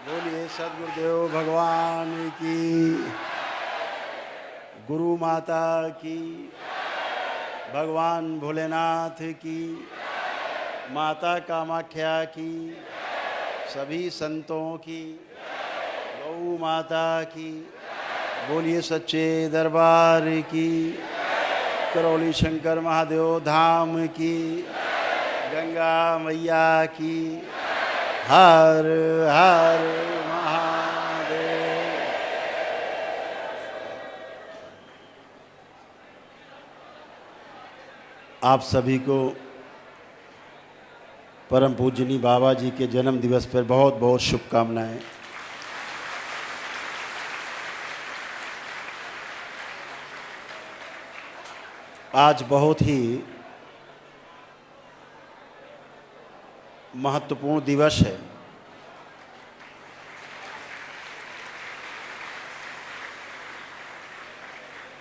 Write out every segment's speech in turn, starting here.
बोलिए सदगुरुदेव भगवान की, गुरु माता की, भगवान भोलेनाथ की, माता कामाख्या की, सभी संतों की, गौ माता की। बोलिए सच्चे दरबार की, करौली शंकर महादेव धाम की, गंगा मैया की। हर हर महादेव। आप सभी को परम पूजनी बाबा जी के जन्म दिवस पर बहुत बहुत शुभकामनाएं। आज बहुत ही महत्वपूर्ण दिवस है।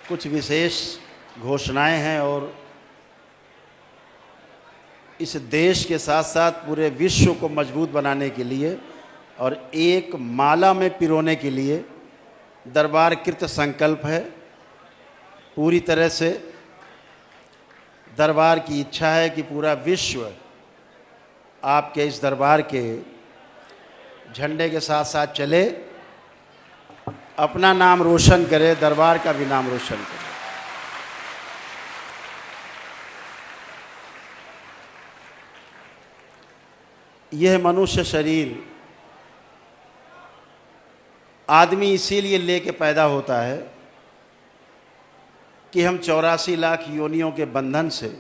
कुछ विशेष घोषणाएं हैं और इस देश के साथ साथ पूरे विश्व को मजबूत बनाने के लिए और एक माला में पिरोने के लिए दरबार कृत संकल्प है। पूरी तरह से दरबार की इच्छा है कि पूरा विश्व आपके इस दरबार के झंडे के साथ साथ चले, अपना नाम रोशन करे, दरबार का भी नाम रोशन करे। यह मनुष्य शरीर आदमी इसीलिए लेके पैदा होता है कि हम 84 लाख योनियों के बंधन से,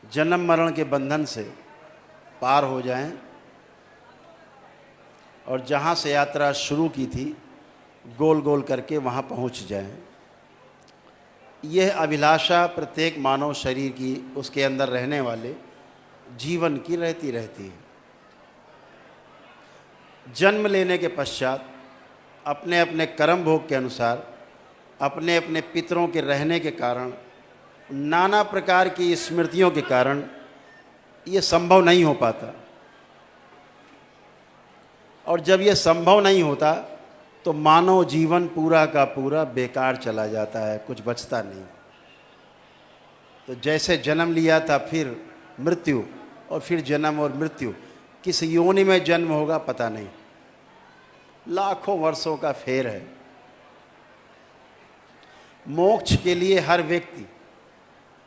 जन्म मरण के बंधन से पार हो जाएं और जहाँ से यात्रा शुरू की थी गोल गोल करके वहाँ पहुँच जाएं। यह अभिलाषा प्रत्येक मानव शरीर की, उसके अंदर रहने वाले जीवन की रहती है। जन्म लेने के पश्चात अपने अपने कर्म भोग के अनुसार, अपने अपने पितरों के रहने के कारण, नाना प्रकार की स्मृतियों के कारण ये संभव नहीं हो पाता। और जब ये संभव नहीं होता तो मानव जीवन पूरा का पूरा बेकार चला जाता है, कुछ बचता नहीं। तो जैसे जन्म लिया था, फिर मृत्यु, और फिर जन्म और मृत्यु, किस योनि में जन्म होगा पता नहीं। लाखों वर्षों का फेर है। मोक्ष के लिए हर व्यक्ति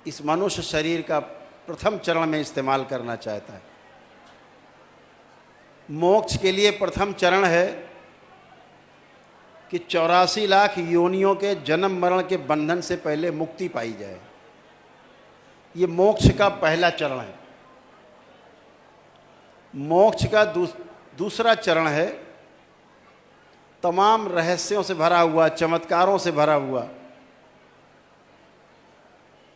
इस मनुष्य शरीर का प्रथम चरण में इस्तेमाल करना चाहता है। मोक्ष के लिए प्रथम चरण है कि 84 लाख योनियों के जन्म मरण के बंधन से पहले मुक्ति पाई जाए। ये मोक्ष का पहला चरण है। मोक्ष का दूसरा चरण है तमाम रहस्यों से भरा हुआ, चमत्कारों से भरा हुआ,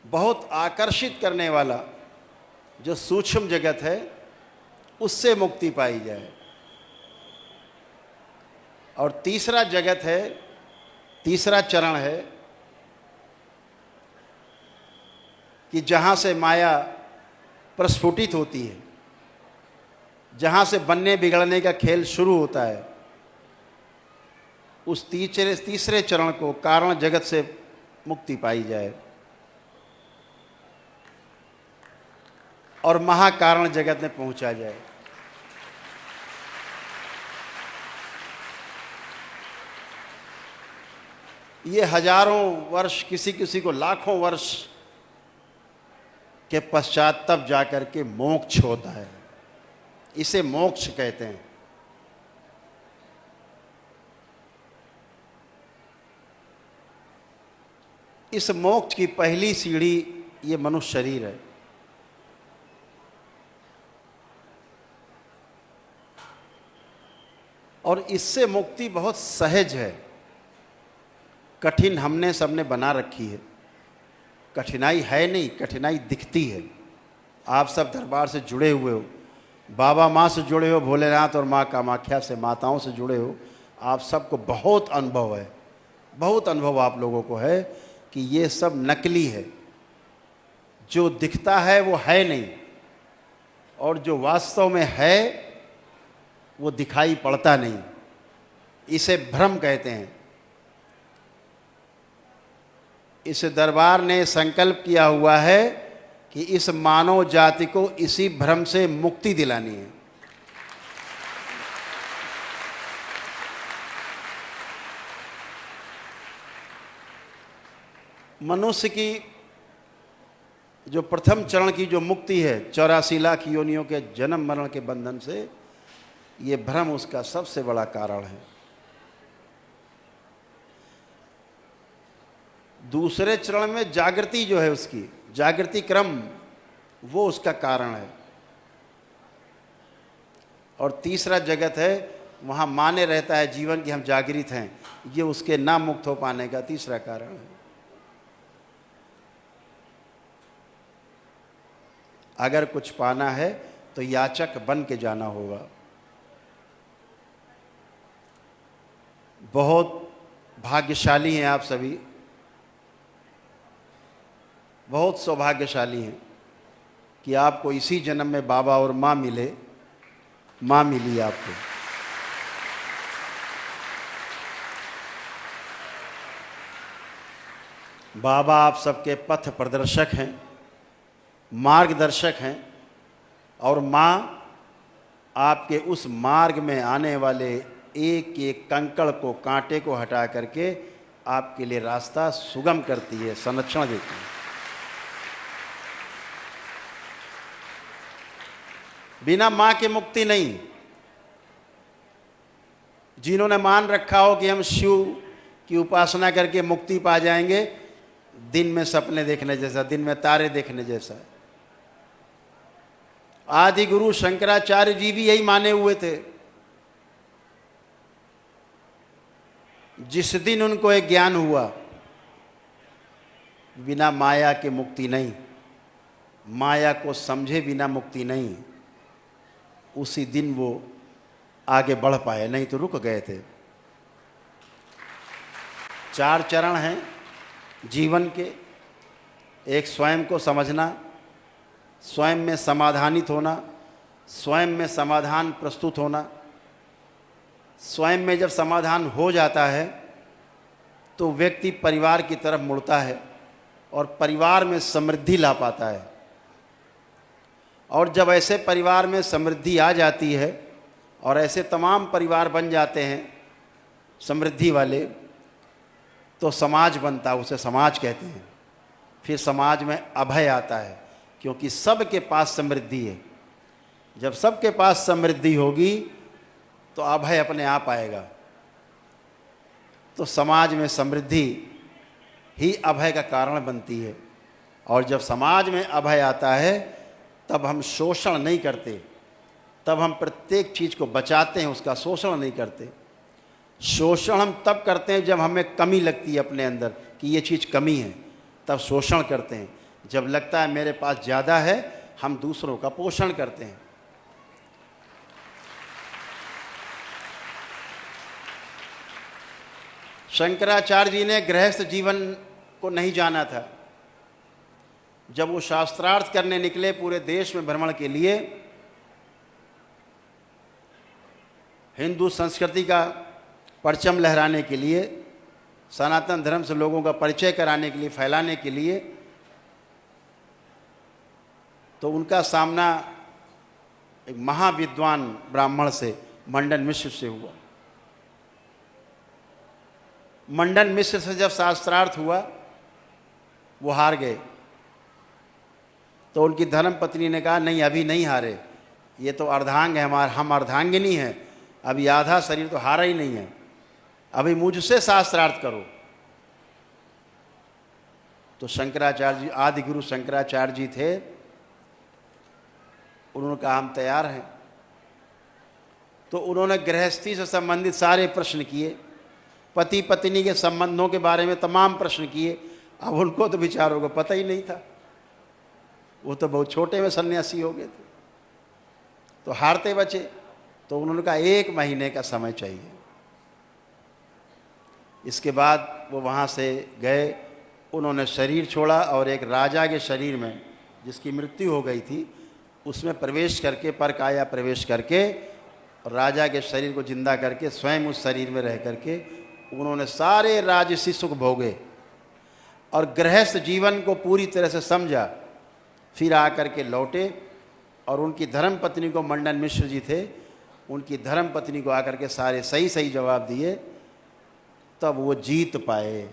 बहुत आकर्षित करने वाला जो सूक्ष्म जगत है, उससे मुक्ति पाई जाए। और तीसरा जगत है, तीसरा चरण है कि जहाँ से माया प्रस्फुटित होती है, जहाँ से बनने बिगड़ने का खेल शुरू होता है, उस तीसरे चरण को कारण जगत से मुक्ति पाई जाए और महाकारण जगत में पहुंचा जाए। ये हजारों वर्ष, किसी किसी को लाखों वर्ष के पश्चात तब जाकर के मोक्ष होता है। इसे मोक्ष कहते हैं। इस मोक्ष की पहली सीढ़ी ये मनुष्य शरीर है। और इससे मुक्ति बहुत सहज है। कठिन हमने सबने बना रखी है। कठिनाई है नहीं, कठिनाई दिखती है। आप सब दरबार से जुड़े हुए हो, बाबा माँ से जुड़े हो, भोलेनाथ और माँ कामाख्या से, माताओं से जुड़े हो। आप सबको बहुत अनुभव है, बहुत अनुभव आप लोगों को है कि ये सब नकली है। जो दिखता है वो है नहीं, और जो वास्तव में है वो दिखाई पड़ता नहीं। इसे भ्रम कहते हैं। इस दरबार ने संकल्प किया हुआ है कि इस मानव जाति को इसी भ्रम से मुक्ति दिलानी है। मनुष्य की जो प्रथम चरण की जो मुक्ति है 84 लाख योनियों के जन्म मरण के बंधन से, ये भ्रम उसका सबसे बड़ा कारण है। दूसरे चरण में जागृति जो है, उसकी जागृति क्रम, वो उसका कारण है। और तीसरा जगत है, वहाँ माने रहता है जीवन कि हम जागृत हैं, ये उसके ना मुक्त हो पाने का तीसरा कारण है। अगर कुछ पाना है तो याचक बन के जाना होगा। बहुत भाग्यशाली हैं आप सभी, बहुत सौभाग्यशाली हैं कि आपको इसी जन्म में बाबा और माँ मिले, माँ मिली आपको। बाबा आप सबके पथ प्रदर्शक हैं, मार्गदर्शक हैं, और माँ आपके उस मार्ग में आने वाले एक एक कंकड़ को, कांटे को हटा करके आपके लिए रास्ता सुगम करती है, संरक्षण देती है। बिना माँ के मुक्ति नहीं। जिन्होंने मान रखा हो कि हम शिव की उपासना करके मुक्ति पा जाएंगे, दिन में सपने देखने जैसा, दिन में तारे देखने जैसा। आदि गुरु शंकराचार्य जी भी यही माने हुए थे। जिस दिन उनको एक ज्ञान हुआ बिना माया के मुक्ति नहीं, माया को समझे बिना मुक्ति नहीं, उसी दिन वो आगे बढ़ पाए, नहीं तो रुक गए थे। 4 चरण हैं जीवन के। एक स्वयं को समझना, स्वयं में समाधानित होना, स्वयं में समाधान प्रस्तुत होना। स्वयं में जब समाधान हो जाता है तो व्यक्ति परिवार की तरफ मुड़ता है और परिवार में समृद्धि ला पाता है। और जब ऐसे परिवार में समृद्धि आ जाती है और ऐसे तमाम परिवार बन जाते हैं समृद्धि वाले, तो समाज बनता है, उसे समाज कहते हैं। फिर समाज में अभय आता है, क्योंकि सबके पास समृद्धि है। जब सबके पास समृद्धि होगी तो अभय अपने आप आएगा। तो समाज में समृद्धि ही अभय का कारण बनती है। और जब समाज में अभय आता है तब हम शोषण नहीं करते, तब हम प्रत्येक चीज़ को बचाते हैं, उसका शोषण नहीं करते। शोषण हम तब करते हैं जब हमें कमी लगती है अपने अंदर कि ये चीज़ कमी है, तब शोषण करते हैं। जब लगता है मेरे पास ज़्यादा है, हम दूसरों का पोषण करते हैं। शंकराचार्य जी ने गृहस्थ जीवन को नहीं जाना था। जब वो शास्त्रार्थ करने निकले पूरे देश में भ्रमण के लिए, हिंदू संस्कृति का परचम लहराने के लिए, सनातन धर्म से लोगों का परिचय कराने के लिए, फैलाने के लिए, तो उनका सामना एक महाविद्वान ब्राह्मण से, मंडन मिश्र से हुआ। मंडन मिश्र से जब शास्त्रार्थ हुआ, वो हार गए। तो उनकी धर्म पत्नी ने कहा, नहीं अभी नहीं हारे, ये तो अर्धांग है हमारा, हम अर्धांगिनी हैं, अभी आधा शरीर तो हारा ही नहीं है, अभी मुझसे शास्त्रार्थ करो। तो शंकराचार्य जी, आदि गुरु शंकराचार्य जी थे, उन्होंने कहा हम तैयार हैं। तो उन्होंने गृहस्थी से संबंधित सारे प्रश्न किए, पति पत्नी के संबंधों के बारे में तमाम प्रश्न किए। अब उनको तो बेचारों को पता ही नहीं था, वो तो बहुत छोटे में सन्यासी हो गए थे, तो हारते बचे। तो उन्होंने कहा 1 महीने का समय चाहिए। इसके बाद वो वहाँ से गए, उन्होंने शरीर छोड़ा और एक राजा के शरीर में, जिसकी मृत्यु हो गई थी, उसमें प्रवेश करके, परकाया प्रवेश करके राजा के शरीर को जिंदा करके स्वयं उस शरीर में रह करके उन्होंने सारे राजसी सुख भोगे और गृहस्थ जीवन को पूरी तरह से समझा। फिर आकर के लौटे और उनकी धर्म पत्नी को, मंडन मिश्र जी थे, उनकी धर्म पत्नी को आकर के सारे सही सही जवाब दिए, तब वो जीत पाए।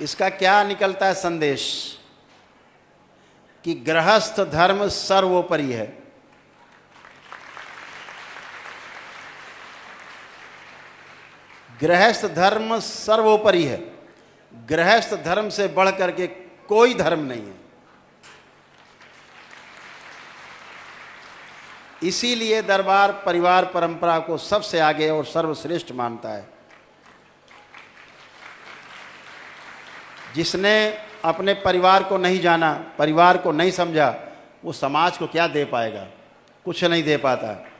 इसका क्या निकलता है संदेश कि गृहस्थ धर्म सर्वोपरि है। गृहस्थ धर्म सर्वोपरि है। गृहस्थ धर्म से बढ़ करके कोई धर्म नहीं है। इसीलिए दरबार परिवार परंपरा को सबसे आगे और सर्वश्रेष्ठ मानता है। जिसने अपने परिवार को नहीं जाना, परिवार को नहीं समझा, वो समाज को क्या दे पाएगा? कुछ नहीं दे पाता।